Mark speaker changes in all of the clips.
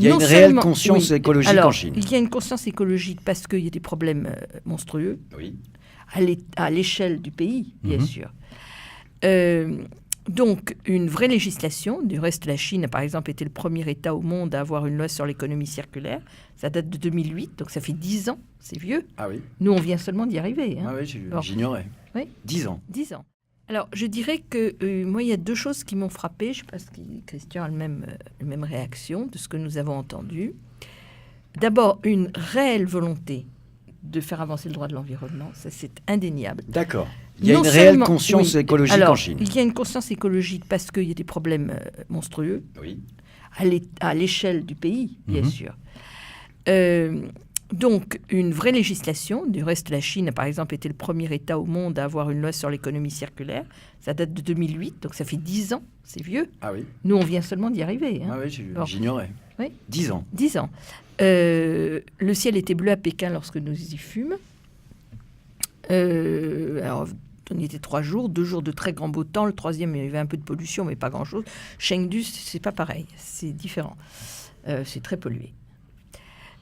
Speaker 1: Il y a une réelle conscience écologique en Chine.
Speaker 2: Il y a une conscience écologique parce qu'il y a des problèmes monstrueux
Speaker 1: Oui.
Speaker 2: à l'échelle du pays, bien sûr. Donc, une vraie législation. Du reste, la Chine, par exemple, était le premier État au monde à avoir une loi sur l'économie circulaire. Ça date de 2008, donc ça fait 10 ans. C'est vieux.
Speaker 1: Ah oui.
Speaker 2: Nous, on vient seulement d'y arriver.
Speaker 1: Ah oui, j'ignorais.
Speaker 2: Oui.
Speaker 1: 10 ans.
Speaker 2: 10 ans. Alors, je dirais que moi, il y a deux choses qui m'ont frappée. Je ne sais pas si Christian a la même réaction de ce que nous avons entendu. D'abord, une réelle volonté de faire avancer le droit de l'environnement. Ça, c'est indéniable.
Speaker 1: D'accord. Il y a une réelle conscience écologique en Chine.
Speaker 2: Il y a une conscience écologique parce qu'il y a des problèmes monstrueux à l'échelle du pays, bien sûr. Donc, une vraie législation. Du reste, la Chine, par exemple, était le premier État au monde à avoir une loi sur l'économie circulaire. Ça date de 2008, donc ça fait 10 ans. C'est vieux.
Speaker 1: Ah oui.
Speaker 2: Nous, on vient seulement d'y arriver.
Speaker 1: Ah oui, j'ignorais.
Speaker 2: Oui.
Speaker 1: 10 ans.
Speaker 2: 10 ans. Le ciel était bleu à Pékin lorsque nous y fûmes. Alors, on y était 3 jours, 2 jours de très grand beau temps. Le troisième, il y avait un peu de pollution, mais pas grand-chose. Chengdu, c'est pas pareil. C'est différent. C'est très pollué.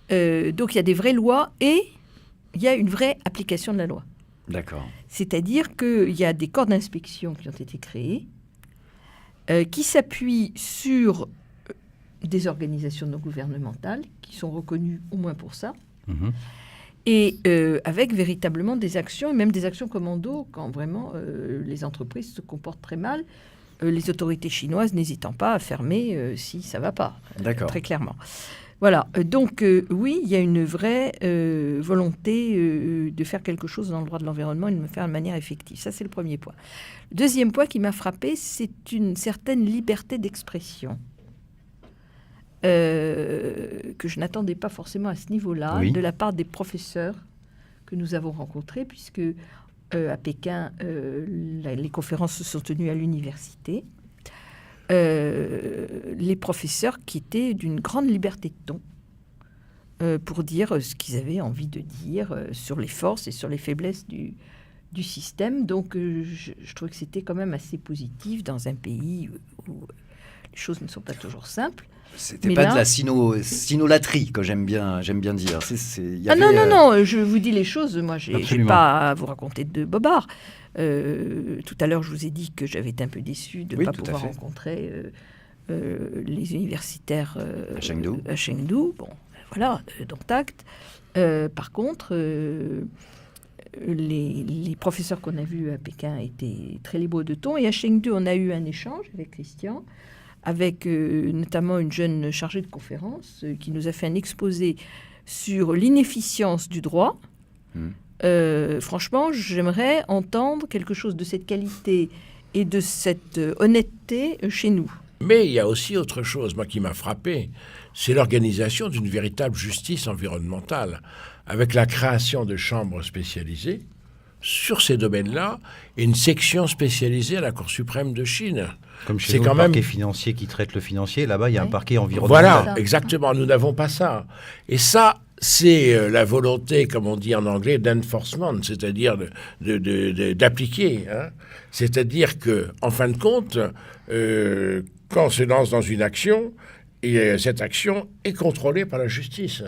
Speaker 2: Donc, il y a des vraies lois et il y a une vraie application de la loi.
Speaker 1: D'accord.
Speaker 2: C'est-à-dire qu'il y a des corps d'inspection qui ont été créés, qui s'appuient sur des organisations non gouvernementales qui sont reconnues au moins pour ça, et avec véritablement des actions, et même des actions commando, quand vraiment les entreprises se comportent très mal, les autorités chinoises n'hésitant pas à fermer si ça ne va pas, très clairement. Voilà, donc oui, il y a une vraie volonté de faire quelque chose dans le droit de l'environnement et de le faire de manière effective. Ça, c'est le premier point. Le deuxième point qui m'a frappé, c'est une certaine liberté d'expression que je n'attendais pas forcément à ce niveau-là, de la part des professeurs que nous avons rencontrés, puisque à Pékin, les conférences se sont tenues à l'université. Les professeurs qui étaient d'une grande liberté de ton pour dire ce qu'ils avaient envie de dire sur les forces et sur les faiblesses du système. Donc, je trouvais que c'était quand même assez positif dans un pays où les choses ne sont pas toujours simples.
Speaker 1: C'était pas de la sinolatrie que j'aime bien dire.
Speaker 2: Non, je vous dis les choses. Moi, j'ai pas à vous raconter de bobards. Tout à l'heure, je vous ai dit que j'avais été un peu déçue de ne pas pouvoir rencontrer les universitaires à Chengdu. Bon, voilà, donc tact. Par contre, les professeurs qu'on a vus à Pékin étaient très libres de ton. Et à Chengdu, on a eu un échange avec Christian, avec notamment une jeune chargée de conférence qui nous a fait un exposé sur l'inefficience du droit. Franchement, j'aimerais entendre quelque chose de cette qualité et de cette honnêteté chez nous.
Speaker 3: Mais il y a aussi autre chose, moi, qui m'a frappé, c'est l'organisation d'une véritable justice environnementale, avec la création de chambres spécialisées sur ces domaines-là et une section spécialisée à la Cour suprême de Chine.
Speaker 4: Comme chez nous, le parquet financier qui traite le financier, là-bas, il y a un parquet environnemental.
Speaker 3: Voilà, exactement, nous n'avons pas ça. Et ça, c'est la volonté, comme on dit en anglais, d'enforcement, c'est-à-dire d'appliquer. C'est-à-dire qu'en fin de compte, quand on se lance dans une action, et cette action est contrôlée par la justice.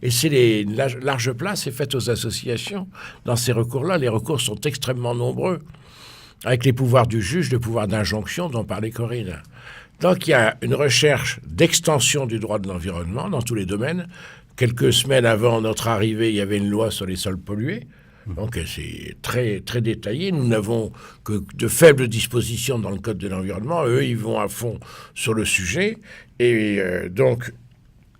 Speaker 3: Et c'est large place est faite aux associations. Dans ces recours-là, les recours sont extrêmement nombreux, avec les pouvoirs du juge, le pouvoir d'injonction dont parlait Corinne. Donc il y a une recherche d'extension du droit de l'environnement dans tous les domaines. Quelques semaines avant notre arrivée, il y avait une loi sur les sols pollués. Donc c'est très, très détaillé. Nous n'avons que de faibles dispositions dans le Code de l'environnement. Eux, ils vont à fond sur le sujet. Et donc,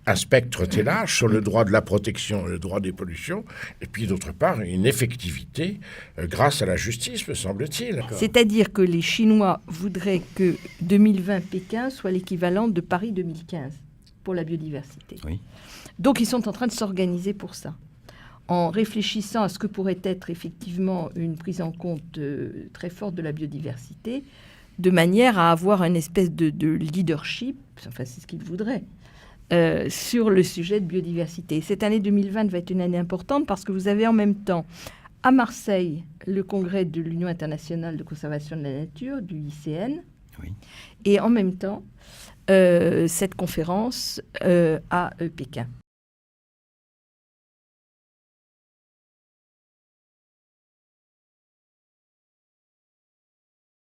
Speaker 3: un spectre très large sur le droit de la protection, le droit des pollutions, et puis d'autre part, une effectivité grâce à la justice, me semble-t-il.
Speaker 2: C'est-à-dire que les Chinois voudraient que 2020 Pékin soit l'équivalent de Paris 2015 pour la biodiversité.
Speaker 4: Oui.
Speaker 2: Donc, ils sont en train de s'organiser pour ça, en réfléchissant à ce que pourrait être effectivement une prise en compte très forte de la biodiversité, de manière à avoir une espèce de leadership, enfin c'est ce qu'ils voudraient, sur le sujet de biodiversité. Cette année 2020 va être une année importante parce que vous avez en même temps à Marseille le congrès de l'Union internationale de conservation de la nature, du ICN, et en même temps cette conférence à Pékin.